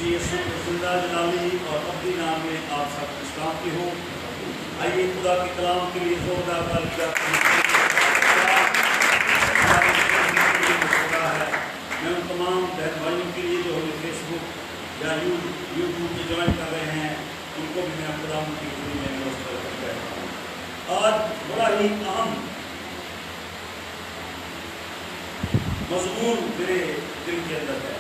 مسیح یسوع کے زندہ جلالی اور ابدی نام میں آپ سب کی سلام کی ہو۔ آئیے خدا کے کلام کے لیے زوردار تعریف کرتے ہیں۔ میں ان تمام بہن بھائیوں کے لیے جو ہمیں فیس بک یا یوٹیوب پہ جوائن کر رہے ہیں ان کو بھی میں خدا کی حضوری میں نمسکار کرتا ہوں۔ آج بڑا ہی اہم مضمون میرے دل کے اندر ہے۔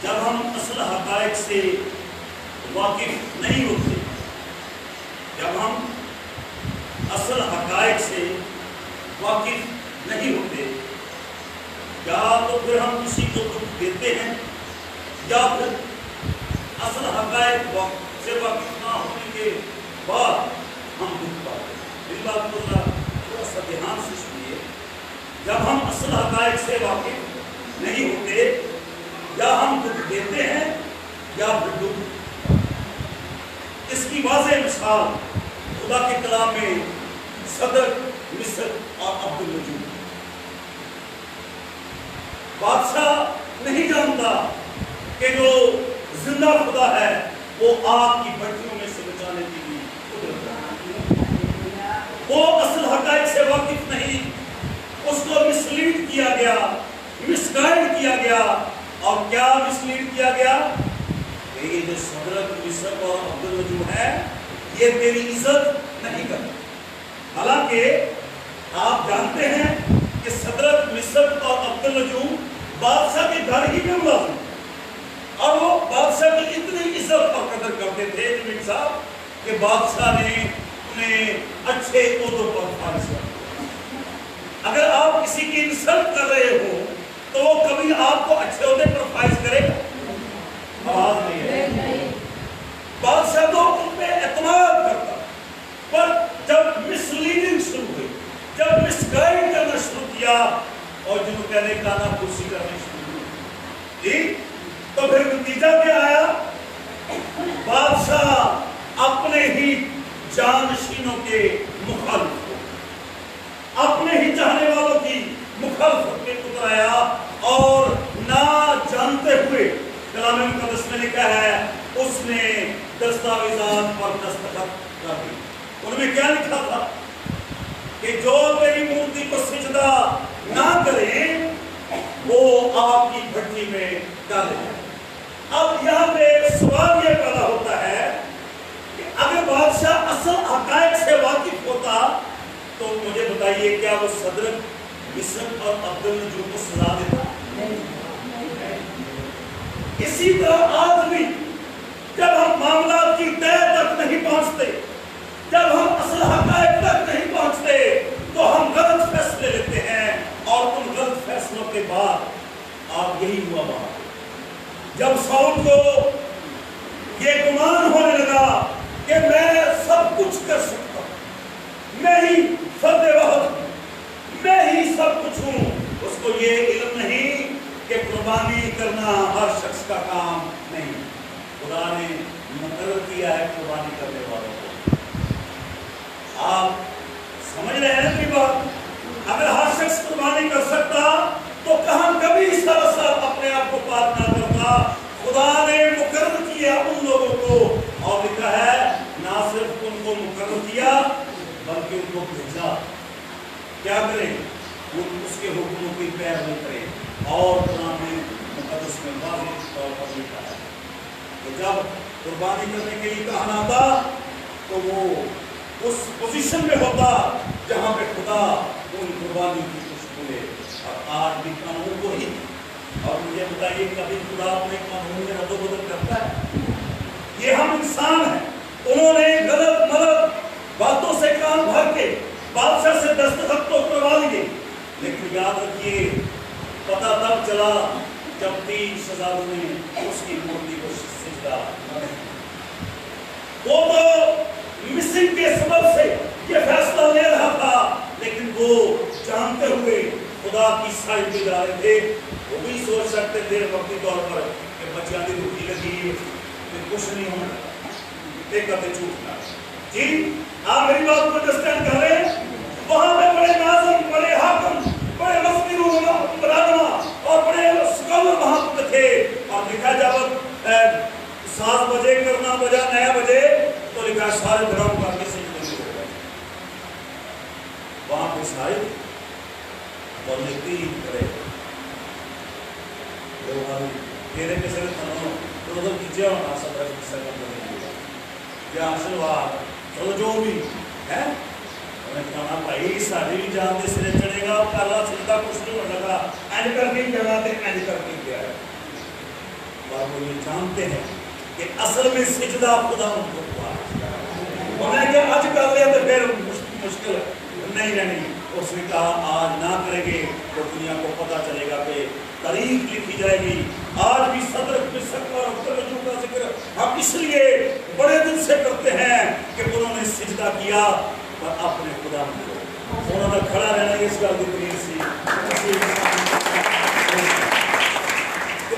جب ہم اصل حقائق سے واقف نہیں ہوتے، جب ہم اصل حقائق سے واقف نہیں ہوتے، یا تو پھر ہم کسی کو دکھ دیتے ہیں یا پھر اصل حقائق سے واقف نہ ہونے کے بعد ہم دکھ پاتے ہیں۔ اس بات کو تھوڑا سا دھیان سے سنیے۔ جب ہم اصل حقائق سے واقف نہیں ہوتے، یا ہم دکھ دیتے ہیں یا پھر دکھ۔ اس کی واضح مثال خدا کے کلام میں صدر، مصر اور عبدالنجوم۔ بادشاہ نہیں جانتا کہ جو زندہ خدا ہے وہ آگ کی بھٹیوں میں سے بچانے کے لیے قدرت رکھتا ہے۔ وہ اصل حقائق سے واقف نہیں، اس کو مسلیڈ کیا گیا، مسگائیڈ کیا گیا۔ اور کیا مسلیڈ کیا گیا کہ یہ جو صدر، مصر اور عبدالنجوم ہے یہ تیری عزت نہیں کرتا۔ حالانکہ آپ جانتے ہیں کہ صدر، مصر اور عبدالنجوم بادشاہ کے گھر ہی میں ملازم تھے، اور وہ بادشاہ کی اتنی عزت اور قدر کرتے تھے صاحب کہ بادشاہ نے انہیں اچھے عہدوں پر فائز کر دیا۔ اگر آپ کسی کی انسلٹ کر رہے ہو تو وہ کبھی آپ کو اچھے عہدے پر فائز کرے گا؟ آواز نہیں ہے۔ بادشاہ تو ان پہ اعتماد کرتا، پر جب مسلیڈنگ شروع ہوئی، جب مسگائیڈ کرنا شروع کیا اور جنہوں کہنے کا نا کرسی کرنے شروع ہوئی، تو پھر نتیجہ کیا آیا؟ بادشاہ اپنے ہی جانشینوں کے مخالف ہو، اپنے ہی چاہنے والوں کی مخالفت میں اتر آیا، اور نہ جانتے ہوئے کلام مقدس میں لکھا ہے اس نے دستاویزات پر دستخط کر دی۔ ان میں کیا لکھا تھا کہ جو میری مورتی کو سجدہ نہ کرے وہ آگ کی بھٹی میں ڈالے جائے۔ اب یہاں پہ سوال یہ پیدا ہوتا ہے کہ اگر بادشاہ اصل حقائق سے واقف ہوتا تو مجھے بتائیے کیا وہ صدر، مصر اور عبدالنجوم کو سزا دیتا؟ اسی طرح آج بھی جب ہم معاملات کی تہ تک نہیں پہنچتے، جب ہم اصل حقائق تک نہیں پہنچتے تو ہم غلط فیصلے لیتے ہیں، اور ان غلط فیصلوں کے بعد آپ یہی ہوا وہاں جب ساؤل کو یہ گمان ہونے لگا کہ میں سب کچھ کر سکتا ہوں، میں ہی فرد واحد ہوں، میں ہی سب کچھ ہوں، اس کو یہ علم نہیں کہ قربانی کرنا ہر شخص کا کام نہیں۔ خدا نے مقرر کیا ہے قربانی کرنے والوں کو۔ آپ سمجھ رہے ہیں کہ بات؟ اگر ہر شخص قربانی کر سکتا تو کہاں کبھی سراسر اپنے آپ کو پاک نہ کرتا۔ خدا نے مقرر کیا ان لوگوں کو، اور لکھا ہے نہ صرف ان کو مقرر کیا بلکہ ان کو بھیجا۔ کیا کریں؟ اس کے حکموں کی پیروی کریں، اور قرآن مقدس میں واضح طور پر لکھا ہے کہ جب قربانی کرنے کے لیے کہا آتا تو وہ اس پوزیشن میں ہوتا جہاں پہ خدا ان قربانی کی خوشبو لے۔ اور آج بھی قانون وہی، اور مجھے بتائیے کبھی خدا اپنے قانون میں رد و بدل کرتا ہے؟ یہ ہم انسان ہیں، انہوں نے غلط ملط باتوں سے کام بھر کے بادشاہ سے دستخط تو کروا لیے، لیکن یاد رکھیے پتہ تب چلا جب 3 شہزادوں نے اس کی مورتی کو سجدہ نہ کیا۔ وہ تو مسنگ کے سبب سے یہ فیصلہ لے رہا تھا، لیکن وہ جانتے ہوئے خدا کی سائٹ پہ جا رہے تھے۔ وہ بھی سوچ سکتے تھے وقتی طور پر کہ بچیاں دی روٹی لگی کہ کچھ نہیں ہونا، ایک کتے چھوٹنا۔ جی آپ میری بات کو انڈرسٹینڈ کر رہے ہیں؟ وہاں پہ بڑے ناظم، بڑے حاکم، بڑے مفتی رہنما اور بڑے اسکالر وہاں پہ تھے، 7 بجے کرنا بجا 9 بجے تو لکھا سارے گراؤنڈ کر کے سجدے میں ہو گئے. وہاں پہ سارے اور یقین کرے تیرے کسی نے تنوں تو ادھر کیجیے ہونا سب رکھ سے کرنے کیا آشرواد چلو جو بھی ہے انہیں کہنا بھائی ساری بھی جان دے سرے چڑھے گا پہلا سجدہ کچھ نہیں ہونے لگا اینڈ کر کے کہنا دے اینڈ کر کے کیا ہے. اور وہ یہ جانتے ہیں کہ اصل میں سجدہ خدا ان کو ہوا. انہیں کہ آج کر لیا تو پھر مشکل نہیں رہنی. اس نے کہا آج نہ کریں گے تو دنیا کو پتا چلے گا کہ تاریخ لکھی جائے گی. آج بھی صدر اور رجوع کا ذکر ہم اس لیے بڑے دل سے کرتے ہیں کہ انہوں نے سجدہ کیا اور اپنے خدا کو انہوں نے کھڑا رہنا. اس گل کی دلیل سی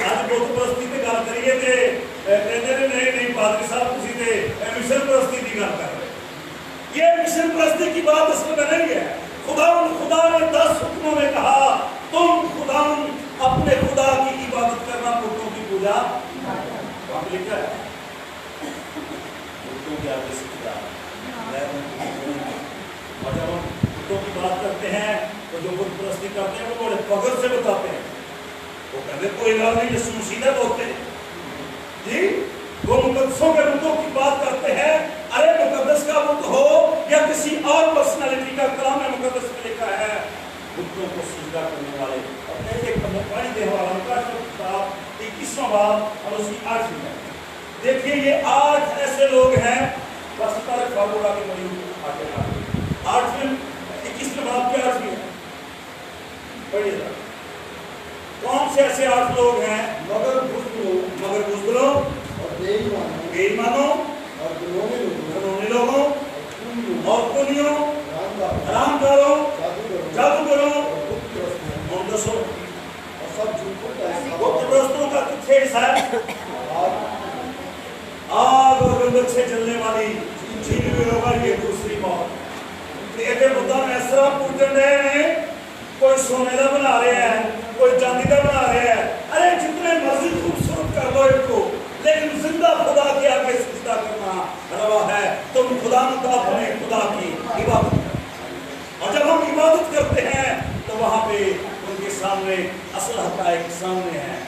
آج بت پرستی کی گل کریے کہ نہیں پادری صاحب تسی تے مشن پرستی کی گل کر رہے. یہ مشن پرستی کی بات اصل میں نہیں ہے. خدا نے 10 حکموں میں کہا تم خدا اپنے خدا کی عبادت کرنا, بتوں کی پوجا. وہاں پہ لکھا ہے بتوں کی آگے سجدہ. اور جب ہم بتوں کی بات کرتے ہیں تو جو بت پرستی کرتے ہیں وہ بڑے فخر سے بتاتے ہیں. وہ کہتے کوئی گل نہیں جس مسیدہ بولتے ہیں جی. وہ مقدسوں کے بتوں کی بات کرتے ہیں. ارے مقدس کا بت ہو یا کسی اور پرسنالٹی کا, کلام مقدس میں لکھا ہے بتوں کو سجدہ کرنے والے. اور ایک پانی دے والا کا کتاب 21واں باب اور اس کی 8ویں ہے. دیکھیے یہ 8 ایسے لوگ ہیں بس تارک فاغورا کے مریض آگے آگے 8ویں 21ویں باب کی 8ویں ہے. پڑھیے ذرا کون سے ایسے 8 لوگ ہیں. مگر بزدلوں اور بے ایمانوں اور گنونے لوگوں اور کنیوں حرامکاروں جادوگروں مندسوں اور سب جھوٹوں کا بت پرستوں کا کتنے حصہ ہے. آگ اور گندک سے جلنے والی جھیل میں ہوگا یہ دوسری موت. یہ بتوں میں اس طرح پوجن رہے ہیں. کوئی سونے کا بنا رہے ہیں, کوئی چاندی کا بنا رہے ہیں. ارے جتنے مرضی خوبصورت کر دو ان کو, لیکن زندہ خدا کے آگے سجدہ کرنا روا ہے. تم خدا کا اپنے خدا کی عبادت کرو. اور جب ہم عبادت کرتے ہیں تو وہاں پہ ان کے سامنے اصل حقائق سامنے ہیں.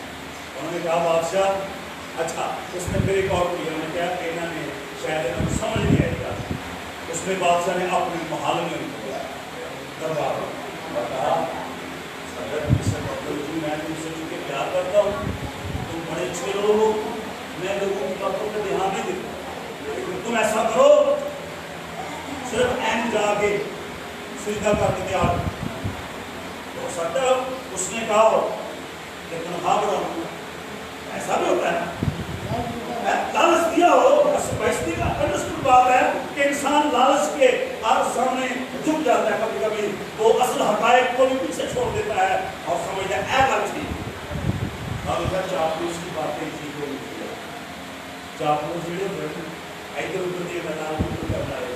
انہوں نے کہا بادشاہ اچھا. اس نے پھر ایک اور کیا, انہوں نے کہا کہ انہوں نے شاید انہوں سمجھ نہیں آئے گا. اس میں بادشاہ نے اپنے محل میں ان کو بلایا دربار میں اور کہا اگر میں تم سے چونکہ پیار کرتا ہوں, تم بڑے اچھے لوگ ہو, میں لوگوں کی باتوں پہ دھیان نہیں دیتا, لیکن تم ایسا کرو صرف این جا کے سجدہ کر کے تیار ہو سکتا ہے. اس نے کہا ہو کہ تنخواہ بڑھاؤں. ایسا بھی ہوتا ہے لالچ دیا ہو. بحثی کا انڈرسٹوڈ بات ہے کہ انسان لالچ کے ہر سامنے جھک جاتا ہے. کبھی کبھی وہ اصل حقائق کو بھی پیچھے چھوڑ دیتا ہے اور سمجھتا ہے اے بات تھی اور ادھر چاپلوس کی باتیں ٹھیک ہو گئی. چاپلوس ادھر ادھر کے میدان میں کرتا ہے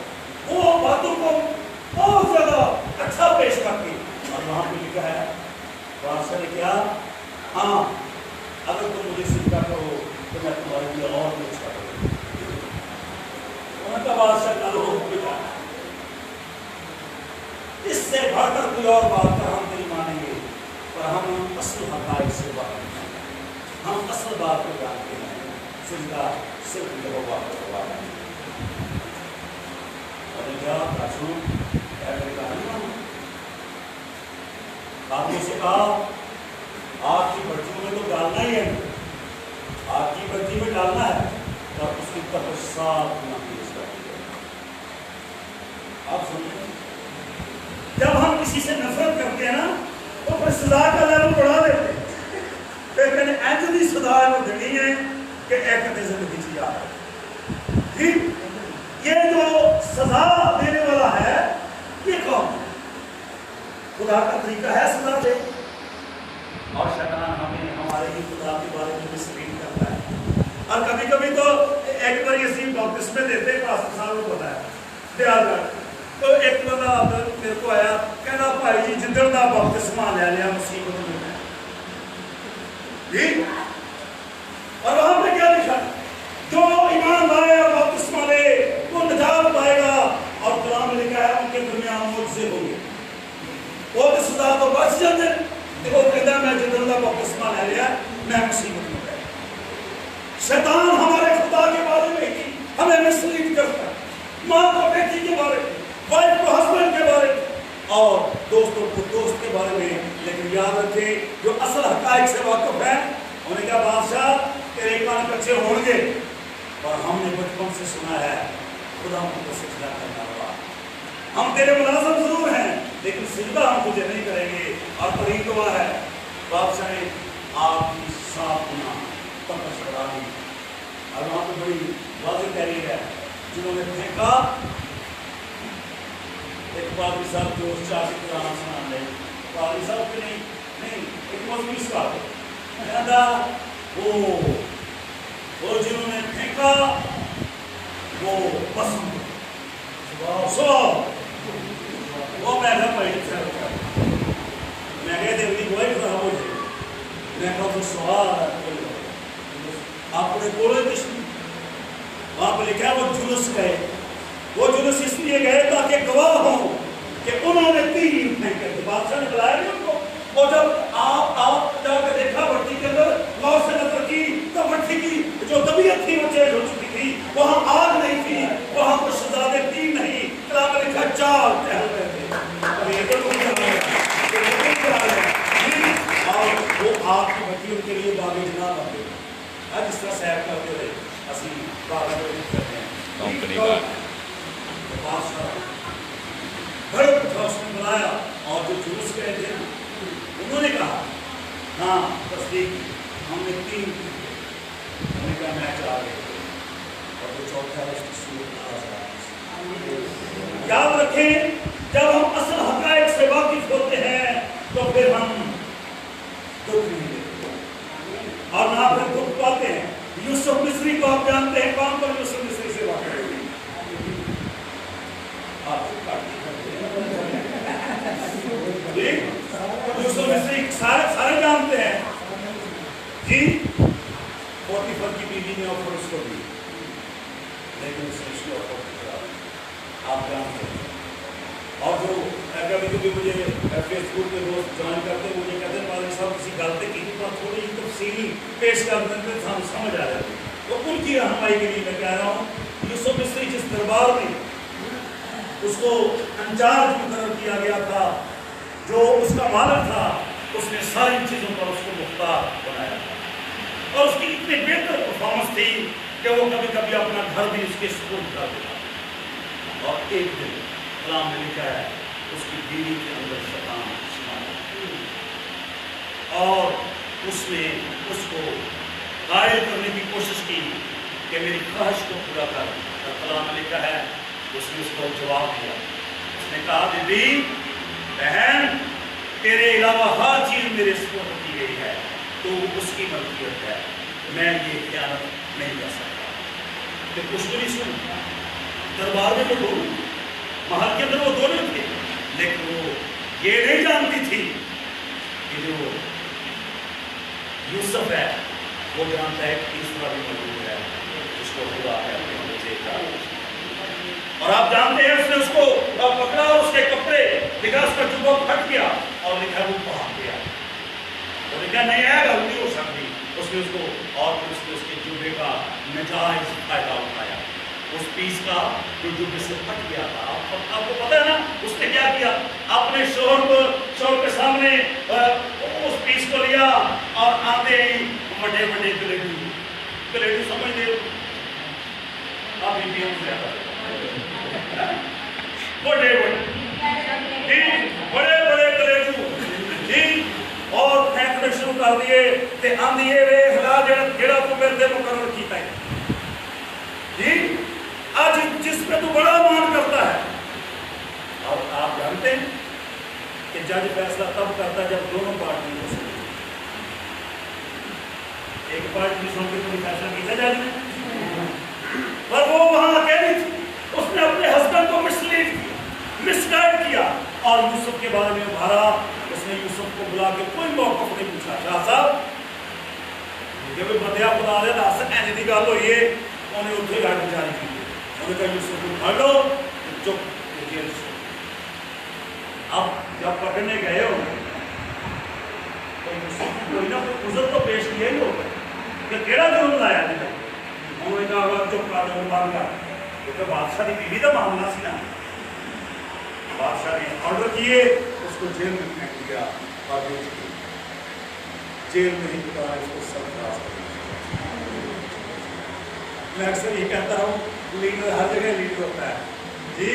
وہ باتوں کو بہت زیادہ اچھا پیش کر کے. اور وہاں پہ لکھا ہے بادشاہ نے کیا ہاں اگر تم مجھے سجدہ کرو تو میں تمہارے لیے اور بھی اچھا کروں. انہوں کا بادشاہ کا لوگ بتا اس سے بڑھ کر کوئی اور بات کر ہم نہیں مانیں گے, پر ہم اصل حقائق سے واقف ہیں. ہم اصل بات کو جانتے ہیں. سجدہ صرف یہوہ کو ہوا ہے. اور کیا رسول آپ نے سے کہا آگ کی بھٹی میں تو ڈالنا ہی ہے, آگ کی بھٹی میں ڈالنا ہے اور اس کی طرف صاف نہ پیش کرتی ہے. آپ سنیں جب ہم کسی سے نفرت کرتے ہیں نا تو پھر سزا کا لیول بڑھا دیتے ہیں. پھر میں نے ایسی سزا کو دینی ہے کہ ایک کتے زندگی چی آ رہا ہے. یہ جو سزا دینے والا ہے یہ کون ہے؟ خدا کا طریقہ ہے سزا دے. اور شیطان ہمیں ہمارے ہی خدا کے بارے میں مسلیم کرتا ہے. اور کبھی کبھی تو ایک بار یہ بپتسمے دیتے ہیں پاسٹر صاحب کو پتا ہے دیال کر. تو ایک بندہ میرے کو آیا کہنا بھائی جی جدھر دا بپتسمہ لے لیا مصیبت میں جی. اور وہاں پہ کیا لکھا میں جدلہ بپتسمہ لے لیا میں مصیبت میں گیا. شیطان ہمارے خدا کے بارے میں ہی ہمیں مسلیڈ کرتا ہے, ماں کو بیٹی کے بارے میں, وائف کو ہسبینڈ کے بارے میں, اور دوستوں کو دوست کے بارے میں. لیکن یاد رکھے جو اصل حقائق سے واقف ہیں انہوں نے کہا بادشاہ تیرے کان کچے ہوں گے, اور ہم نے بچپن سے سنا ہے خدا ہم کو سجدہ کرنا ہوگا, ہم تیرے ملازم ضرور ہیں لیکن سجدہ ہم تجھے نہیں کریں گے. اور طریق ہوا ہے بادشاہ نے آپ کی صاف گناہ تپش کرا دی. اور وہاں پہ بڑی واضح تحریر ہے جنہوں نے پھینکا. ایک پادری صاحب جو اس چاچی کو رام سنان لے, پادری صاحب کے نہیں ایک مذہبی صاحب کہتا وہ جنہوں نے پھینکا وہ پسند وہ میں گھر پر میں کہتے ہیں کوئی خراب ہو جائے. میں کہا تو سوال ہے آپ نے بولے کس نے, وہاں پہ لکھا وہ جلوس گئے. وہ جلوس اس لیے گئے تاکہ گواہ ہوں کہ انہوں نے تیر پھینکے تھے. بادشاہ نے بلایا نہیں ان کو, اور جب آپ جا کے دیکھا بھٹی کے اندر غور سے نظر کی تو بھٹی کی جو طبیعت تھی وہ چینج ہو چکی تھی. وہاں آگ نہیں تھی, وہاں پر شہزادے تیر نہیں, کلام میں لکھا چار ٹہل رہے تھے. اور وہ آگ کی بھٹی ان کے لیے باغ جناب آتے ہیں. جس طرح سیر کرتے ہوئے اسی باغ کرتے ہیں. بادشاہ بڑے اٹھا اس نے بلایا, اور جو جلوس گئے تھے انہوں نے کہا ہاں تصدیق ہم نے 3 ہم نے کہا میچ آ گئے, اور جو چوتھا ہے اس کی صورت آزاد. یاد رکھیں جب ہم اصل حقائق سے واقف ہوتے ہیں تو پھر ہم دکھ نہیں دیتے اور نہ پھر دکھ پاتے ہیں. یوسف مصری کو آپ جانتے ہیں, کون پر یوسف مصری سے واقع ہوئی یوسف مصری سارے جانتے ہیں جی. پوٹیفر کی بیوی نے آفر اس کو دی لیکن اس نے اس کو آفر کیا, آپ جانتے ہیں. اور جو کبھی کبھی مجھے فیس بک پہ دوست جوائن کرتے ہیں مجھے کہتے ہیں پادری صاحب کسی غلطی کی تو تھوڑی تفصیلی پیش کر دیں تو ہم سمجھ آ جاتی. تو ان کی رہنمائی کے لیے میں کہہ رہا ہوں یوسف مصری جس دربار میں اس کو انچارج مقرر کیا گیا تھا, جو اس کا مالک تھا, اس نے ساری چیزوں پر اس کو مختار بنایا تھا. اور اس کی اتنی بہتر پرفارمنس تھی کہ وہ کبھی کبھی اپنا گھر بھی اس کے سپرد کر دیتا. اور ایک دن کلام میں لکھا ہے اس کی بیوی کے اندر شیطان اور اس نے اس کو قائل کرنے کی کوشش کی کہ میری خواہش کو پورا کر. کلام میں لکھا ہے اس نے اس کو جواب دیا. اس نے کہا بی بی بہن تیرے علاوہ ہر چیز میرے سپرد کی گئی ہے, تو اس کی ملکیت ہے, میں یہ خیانت نہیں کر سکتا. کہ کچھ تو نہیں سن دربار میں وہ دونوں محل کے اندر وہ دونوں تھے, لیکن وہ یہ نہیں جانتی تھی کہ جو یوسف ہے وہ جانتا ہے کہ تیسرا بھی موجود ہے جس کو خدا ہے اور آپ جانتے ہیں اس نے اس کو پکڑا اور اس کے کپڑے لکھا, اس کا جبہ پھٹ گیا اور لکھا وہ پہن گیا. اور لکھا نہیں ہے غلطی ہو سکتی. اس نے اس کو اور اس نے اس کے جبے کا نجائز فائدہ اٹھایا, اس پیس کا جو جبے سے پھٹ گیا تھا. آپ کو پتہ ہے نا اس نے کیا کیا, اپنے شوہر کے سامنے اس پیس کو لیا اور آتے ہی بڑے بڑے کلیڈو سمجھ لے آپ بھی ہم سے بڑے بڑے کلیڈو جی اور پھینکنے شروع کر دیے تے آندیے وے ہلا جڑا تو میرے تے مقرر کیتا ہے جی. آج جس پہ تو بڑا مان کرتا ہے. اور آپ جانتے ہیں کہ جج فیصلہ تب کرتا ہے جب دونوں پارٹی کو سنتے. ایک پارٹی سن کے کوئی فیصلہ کیا جج نے, پر وہ وہاں اکیلی تھی. اس نے اپنے ہسبینڈ کو مس گائیڈ کیا اور یوسف کے بارے میں ابھارا. اس نے یوسف کو بلا کے کوئی موقف نہیں پوچھا. شاہ صاحب جب بندیا خدا دے دس اینج دی گل ہوئی ہے انہیں اتنے گاڑی جاری کی. انہوں نے کہا یوسف کو پکڑ لو چپ جیل سے. اب جب پکڑنے گئے ہو کوئی نہ کوئی عذر تو پیش کیا ہی ہوگا کہ کیڑا جرم لایا نے انہوں نے کہا چپ کر دو بند کر کیونکہ بادشاہ کی بیوی کا معاملہ سی نا بادشاہ نے آرڈر کیے اس کو جیل میں پھینک دیا اور جیل میں ہی بتا اس کو سرفراز کر دیا میں اکثر یہ کہتا ہوں لیڈر ہر جگہ لیڈر ہوتا ہے جی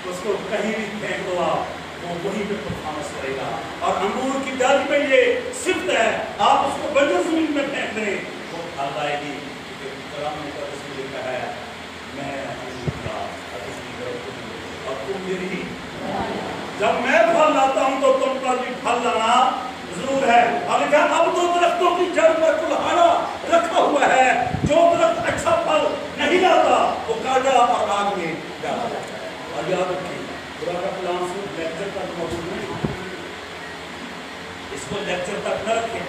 اس کو کہیں بھی پھینک دو آپ وہ وہیں پہ پرفارمنس کرے گا اور انگور کی ڈالی میں یہ صفت ہے آپ اس کو بنجر زمین میں پھینک دیں وہ پھل آئے گی کیونکہ کلام میں رسول لکھا ہے میں انگور کا اور تم میری جب میں پھل لاتا ہوں تو تم پر بھی پھل لانا ضرور ہے اور لکھا اب تو درختوں کی جڑ پر کلہاڑا رکھا ہوا ہے جو درخت اچھا پھل نہیں لاتا وہ کاٹا اور آگ میں ڈالا جاتا ہے اور یاد رکھیں خدا کا کلام صرف لیکچر تک موجود نہیں اس کو لیکچر تک نہ رکھیں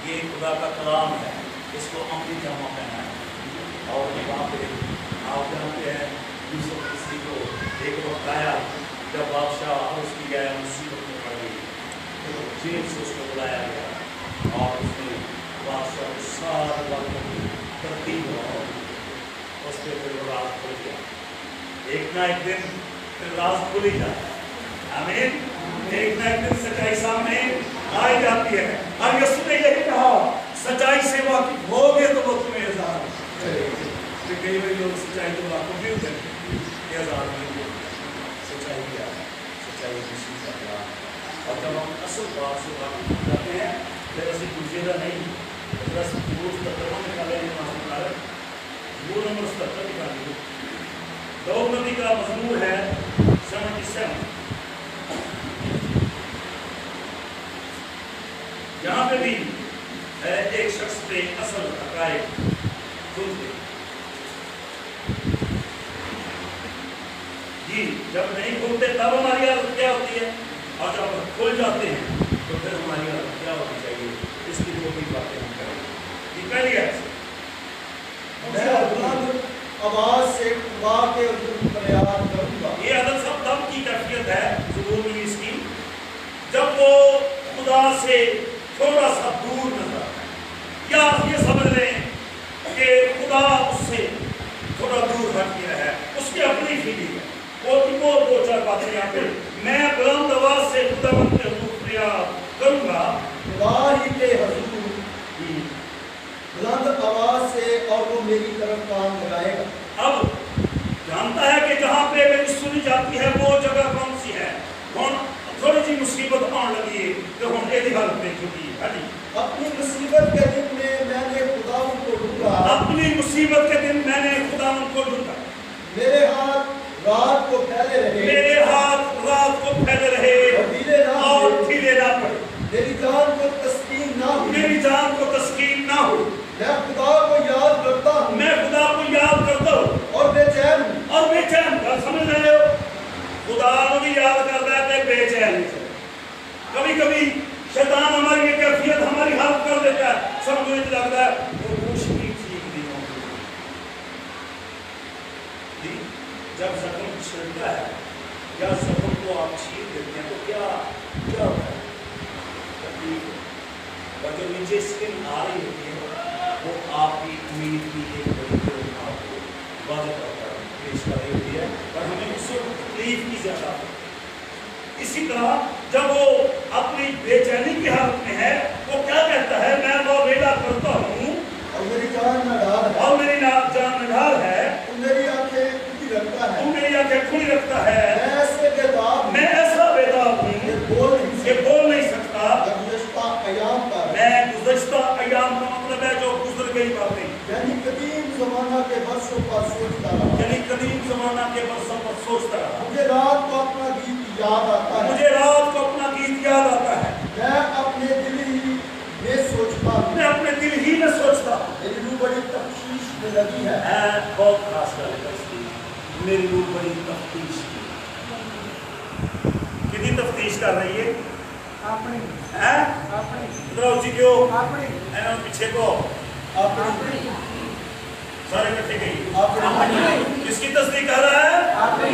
یہ خدا کا کلام ہے اس کو عملی جامہ پہنا ہے اور وہاں پہ آپ جانتے ہیں یوسف کسی کو ایک وقت آیا جب بادشاہ اور اس کی گیا مصیبت میں پڑ گئی تو جیل سے اس کو بلایا گیا اور اس نے بادشاہ کو سارے باتوں کی ترتیب اور اس پہ پھر راز کھل گیا ایک نہ ایک دن پھر راز کھلی جاتا ہے آمین ایک نہ ایک دن سچائی سامنے آئی جاتی ہے اور یسوع نے یہی کہا سچائی سے واقف ہوگے تو وہ تمہیں اظہار کرے گا کہ کئی بار لوگ سچائی تو واقف بھی ہوتے ہیں کہ اظہار نہیں ہوتے سچائی کیا ہے سچائی مسیح کا کلام اور جب ہم اصل بات سے واقف جاتے ہیں پھر اسی گزیدہ نہیں بس روز ترجمہ نکالے ہیں وہاں نکالے وہ نمبر 77 نکالیے داؤد نبی کا مزمور ہے 77 یہاں پہ بھی ایک شخص پہ اصل حقائق کھلتے جی جب نہیں کھلتے تب ہماری حالت کیا ہوتی ہے اور جب کھل جاتے ہیں تو پھر ہماری حالت کیا ہونی چاہیے اس کی دو بھی باتیں ہم کریں یہ پہلی ہے میں بلند آواز سے خدا کے حضور فریاد کروں گا یہ عدل سب دم کی کیفیت ہے ظہور میں اس کی جب وہ خدا سے تھوڑا سا دور نظر آتا ہے یا آپ یہ سمجھ لیں کہ خدا اس سے تھوڑا دور ہٹ گیا ہے اس کی اپنی فیلنگ ہے وہ دو چار باتیں یہاں پہ میں بلند آواز سے خداوند کے حضور فریاد کروں گا خدا ہی کے حضور بلند آواز سے اور وہ میری طرف کام لگائے گا اب جانتا ہے کہ جہاں پہ میری سنی جاتی ہے وہ جگہ کون سی ہے کون تھوڑی سی مصیبت آن لگی ہے کہ ہم ایسی حالت میں چکی ہے اپنی مصیبت کے دن میں نے خداوند کو ڈھونڈا اپنی مصیبت کے دن میں نے خداوند کو ڈھونڈا میرے ہاتھ رات کو پھیلے رہے میرے ہاتھ رات کو پھیلے رہے اور ڈھیلے نہ پڑے میری جان کو تسکین نہ ہوئی میری جان کو تسکین نہ ہو میں خدا کو یاد کرتا ہوں میں خدا کو یاد کرتا ہوں اور بے چین ہوں اور بے چین سمجھ رہے ہو خدا کو بھی یاد کرتا ہے کہ بے چین کبھی کبھی شیطان ہماری یہ کیفیت ہماری حالت کر دیتا ہے سب مجھے لگتا ہے وہ روشنی ٹھیک نہیں ہوتی جب زخم چھلتا ہے یا زخم کو آپ چھیل دیتے ہیں تو کیا ہوتا ہے تکلیف اور جو نیچے اسکن آ رہی ہوتی ہے وہ آپ کی امید کی ایک بڑی آپ کو واضح طور پر پیش کر رہی ہوتی ہے اور ہمیں اس وقت تکلیف کی زیادہ ہوتی ہے اسی طرح جب وہ اپنی بے چینی کی حالت میں ہے وہ کیا کہتا ہے میں وہ ویلا کرتا ہوں اور میری جان نڈھال ہے اور میری جان نڈھال ہے میری آنکھیں کھلی رکھتا ہے میری آنکھیں کھلی رکھتا ہے میں ایسا بیداب ہوں کہ بول نہیں سکتا میں گزشتہ ایام کا مطلب ہے جو گزر گئی باتیں یعنی قدیم زمانہ کے برسوں پر سوچتا رہا مجھے رات کو اپنا گیت یاد آتا ہے میں اپنے دل ہی میں سوچتا ہوں میری روح بڑی تفتیش میں لگی ہے بہت خاص میری روح بڑی تفتیش کتنی تفتیش کر رہی ہے پیچھے کو سارے کٹھے گئی کس کی تصدیق کر رہا ہے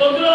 15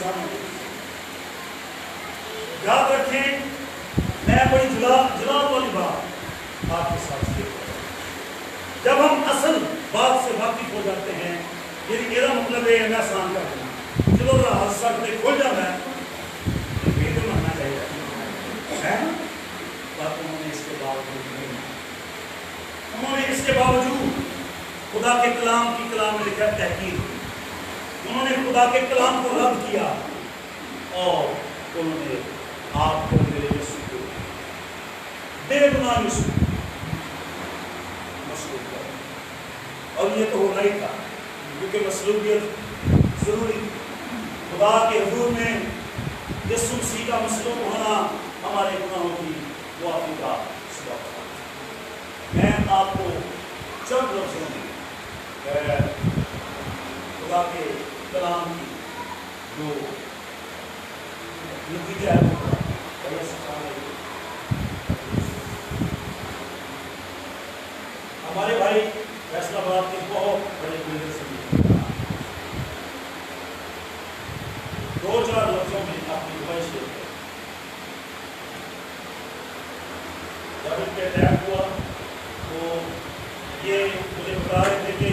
سامنے یاد رکھیں، میں بڑی جلال والی بات آپ کے ساتھ شیئر کرتا ہوں۔ جب ہم اصل بات سے واقف ہو جاتے ہیں، یعنی میرا مطلب ہے میں آسان کر دوں، چلو ذرا حادثہ سے کھل جاتا ہے یہ تو ماننا چاہیے ہے نا، بات انہوں نے اس کے باوجود نہیں مانا۔ انہوں نے اس کے باوجود خدا کے کلام کی کلام میں لکھا تحقیر، انہوں نے خدا کے کلام کو رد کیا اور انہوں نے آپ کو میرے یسوع کو بے گناہ یسوع مصلوب کر، اور یہ تو ہونا ہی تھا کیونکہ مصلوبیت ضروری، خدا کے حضور میں یسوع مسیح کا مصلوب ہونا ہمارے گناہوں کی معافی کا سبب تھا۔ میں آپ کو چند لفظوں میں خدا کے کلام کی جو نتیجہ ہے ہمارے بھائی فیصلہ آباد کے بہت بڑے بلڈر سے دو چار لفظوں میں اپنی خواہش شیئر کریں۔ جب ان پہ اٹیک ہوا تو یہ مجھے بتا رہے تھے کہ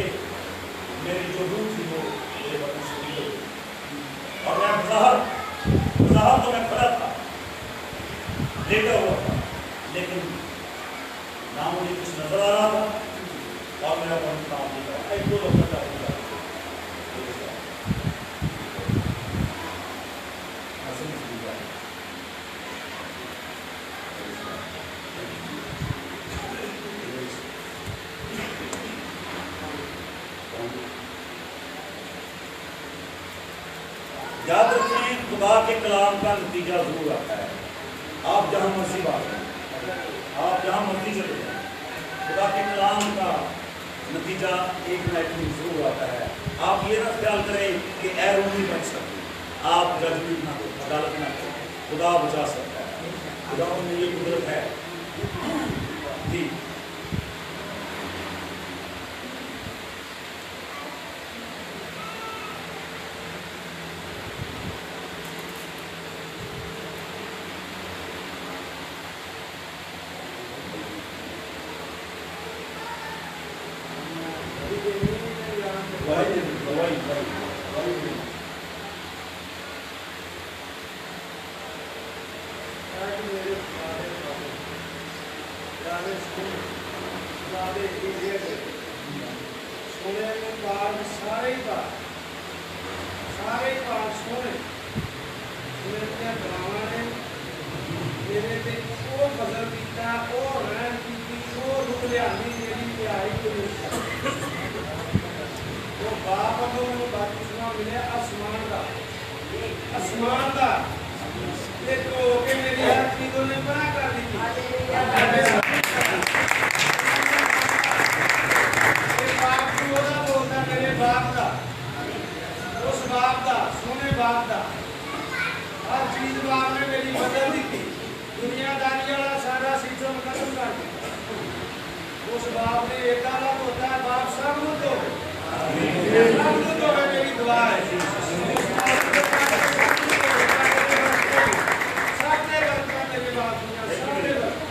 میری جو روح تھی وہ میرے بدن سے نکل گئی، اور میں بظاہر تو میں کھڑا تھا، لیٹا ہوا تھا، لیکن نہ مجھے کچھ نظر آ رہا تھا اور میرا بدن کام نہیں کر رہا۔ ایک دو لفظ کا یاد رکھیں، خدا کے کلام کا نتیجہ ضرور آتا ہے۔ آپ جہاں مرضی بات کریں، آپ جہاں مرضی چلے جائیں، خدا کے کلام کا نتیجہ ایک نہ ایک دن ضرور آتا ہے۔ آپ یہ نہ خیال کریں کہ اے روح نہیں بچ سکتے، آپ ججمنٹ نہ ہو، عدالت نہ کریں، خدا بچا سکتا ہے، خدا میں یہ قدرت ہے۔ جی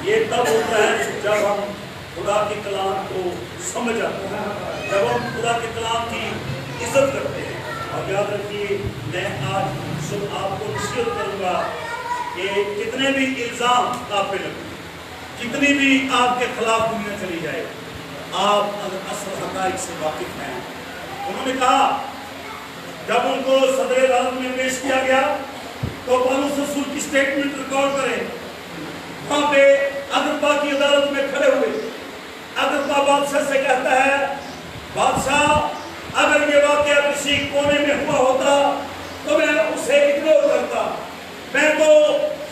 یہ تب ہوتا ہے جب ہم خدا کے کلام کو سمجھ آتے ہیں، جب ہم خدا کے کلام کی عزت کرتے ہیں۔ اور یاد رکھیے، میں آج صبح آپ کو نصیحت کروں گا کہ کتنے بھی الزام آپ پہ لگیں، کتنی بھی آپ کے خلاف دنیا چلی جائے، آپ اگر اصل حقائق سے واقف ہیں۔ انہوں نے کہا جب ان کو صدر عدالت میں پیش کیا گیا تو پولس رسول کی سٹیٹمنٹ ریکارڈ کریں، وہاں پہ اگرپا کی عدالت میں کھڑے ہوئے، اگرپا بادشاہ سے کہتا ہے، بادشاہ اگر یہ واقعہ کسی کونے میں ہوا ہوتا تو میں اسے اگنور کرتا، میں تو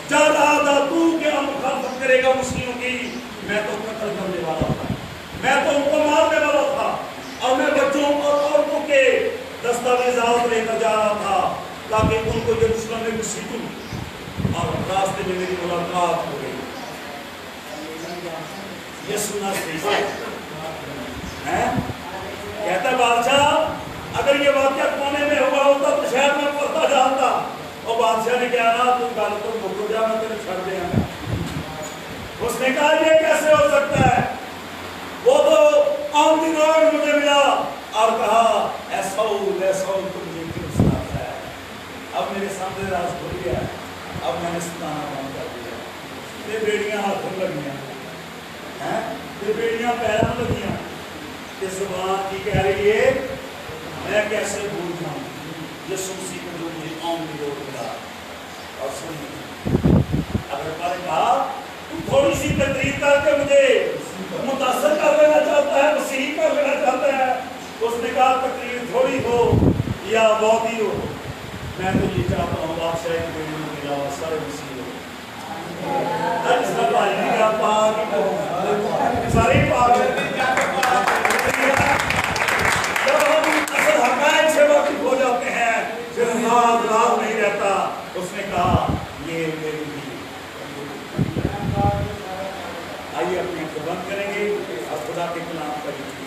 جا رہا تھا تو کیا مخالفت کرے گا مسلموں کی، میں تو قتل کرنے والا تھا، میں تو ان کو مارنے والا تھا، اور میں بچوں اور عورتوں کے دستاویزات لے کر جا رہا تھا تاکہ ان کو یروشلم میں گھسیٹوں، اور راستے میں میری ملاقات ہو گئی۔ یہ سننا صحیح ہے، کہتا ہے بادشاہ اگر یہ واقعہ کونے میں ہوا ہوتا تو شاید میں پڑھتا جانتا، نے کہا نا تو گل تو مک جا میں تیرے چھڑ دیا گا. اس نے کہا یہ کیسے ہو سکتا ہے؟ وہ تو آن دی روڈ مجھے ملا اور کہا ایسا تو مجھے کیوں سناتا ہے؟ اب میرے سامنے راز کھل گیا ہے. اب میں نے سنانا بند کر دیا. یہ بیڑیاں ہاتھوں لگیاں ہیں، یہ بیڑیاں پیروں لگیاں. یہ زبان کی کہہ رہی ہے میں کیسے بھول جاؤں یسوع مسیح کو جو مجھے آن دی روڈ ملا. اور سنیے اگر میں نے کہا تھوڑی سی تقریر کر کے مجھے متاثر کر لینا چاہتا ہے، مسیحی کر لینا چاہتا ہے. اس نے کہا تقریر تھوڑی ہو یا بہت ہی ہو، میں تو یہ چاہتا ہوں بادشاہ کی بیڑیوں کے علاوہ سارے مسیحی ہو. سارے پاک جب ہم اصل حقائق سے واقف ہو جاتے ہیں پھر راز نہیں رہتا. اس نے کہا یہ میری بھی. آئیے اپنی آنکھیں بند کریں گے اور خدا کے کلام پڑھیں گے.